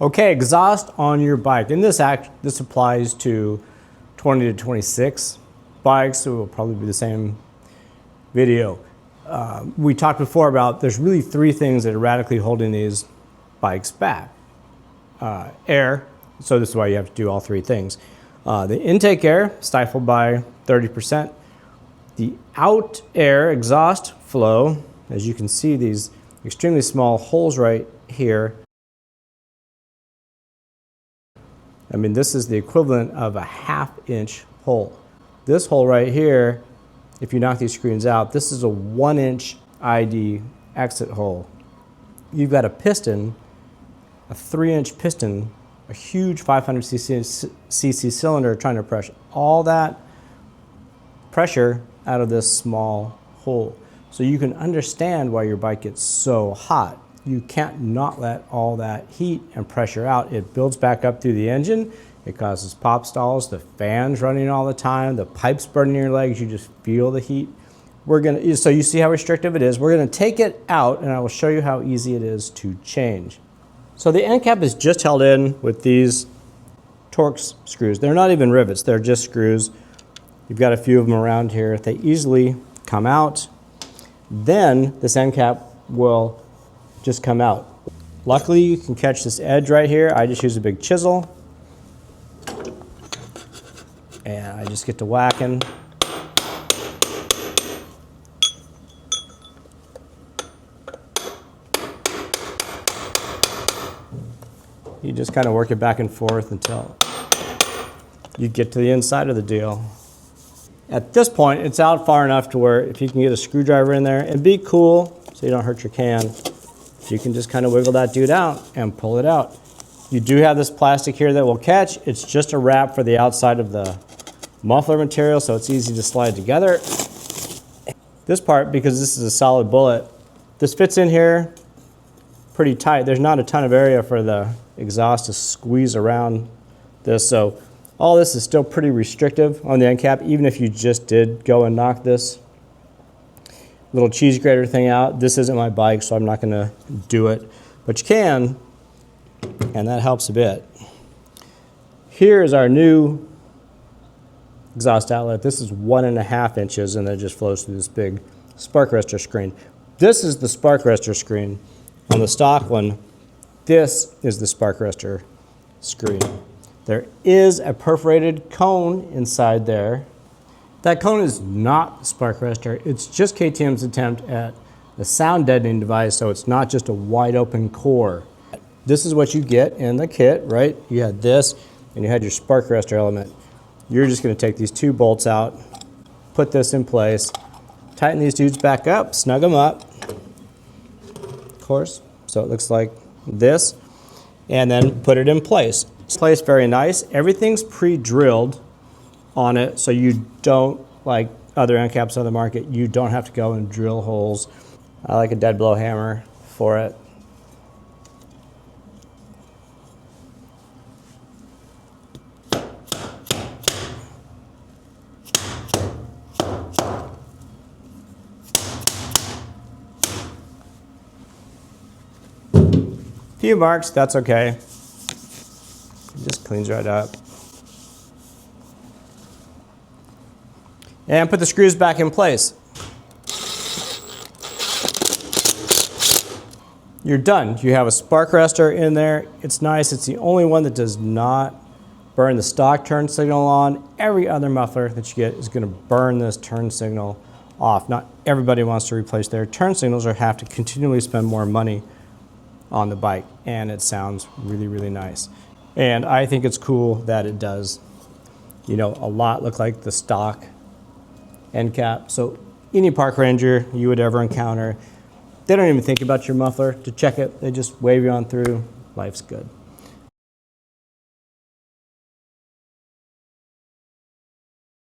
Okay, exhaust on your bike. And this applies to 20 to 26 bikes, so it will probably be the same video. We talked before about there's really three things that are radically holding these bikes back. Air, so this is why you have to do all three things. The intake air, stifled by 30%. The out air, exhaust flow, as you can see these extremely small holes right here. I mean, this is the equivalent of a 1/2 inch hole. This hole right here, if you knock these screens out, this is a 1 inch ID exit hole. You've got a piston, a 3-inch piston, a huge 500 cc cylinder trying to press all that pressure out of this small hole. So you can understand why your bike gets so hot. You can't not let all that heat and pressure out. It builds back up through the engine. It causes pop stalls, the fan's running all the time, the pipes burning your legs, you just feel the heat. So you see how restrictive it is. We're gonna take it out and I will show you how easy it is to change. So the end cap is just held in with these Torx screws. They're not even rivets, they're just screws. You've got a few of them around here. They easily come out. Then this end cap will just come out. Luckily, you can catch this edge right here. I just use a big chisel. And I just get to whacking. You just kind of work it back and forth until you get to the inside of the deal. At this point, it's out far enough to where if you can get a screwdriver in there and be cool so you don't hurt your can, you can just kind of wiggle that dude out and pull it out. You do have this plastic here that will catch. It's just a wrap for the outside of the muffler material, so it's easy to slide together. This part, because this is a solid bullet, this fits in here pretty tight. There's not a ton of area for the exhaust to squeeze around this, so all this is still pretty restrictive on the end cap, even if you just did go and knock this little cheese grater thing out. This isn't my bike, so I'm not gonna do it, but you can, and that helps a bit. Here is our new exhaust outlet. This is 1.5 inches, and it just flows through this big spark arrestor screen. This is the spark arrestor screen. On the stock one, this is the spark arrestor screen. There is a perforated cone inside there. That cone is not the spark arrestor. It's just KTM's attempt at a sound deadening device, so it's not just a wide open core. This is what you get in the kit, right? You had this, and you had your spark arrestor element. You're just gonna take these two bolts out, put this in place, tighten these dudes back up, snug them up, of course, so it looks like this, and then put it in place. It's placed very nice. Everything's pre-drilled on it, so you don't, like other end caps on the market, you don't have to go and drill holes. I like a dead blow hammer for it. Few marks, that's okay. It just cleans right up. And put the screws back in place. You're done. You have a spark arrestor in there. It's nice. It's the only one that does not burn the stock turn signal on. Every other muffler that you get is going to burn this turn signal off. Not everybody wants to replace their turn signals or have to continually spend more money on the bike, and it sounds really, really nice. And I think it's cool that it does, you know, a lot look like the stock end cap. So any park ranger you would ever encounter, they don't even think about your muffler to check it. They just wave you on through. Life's good.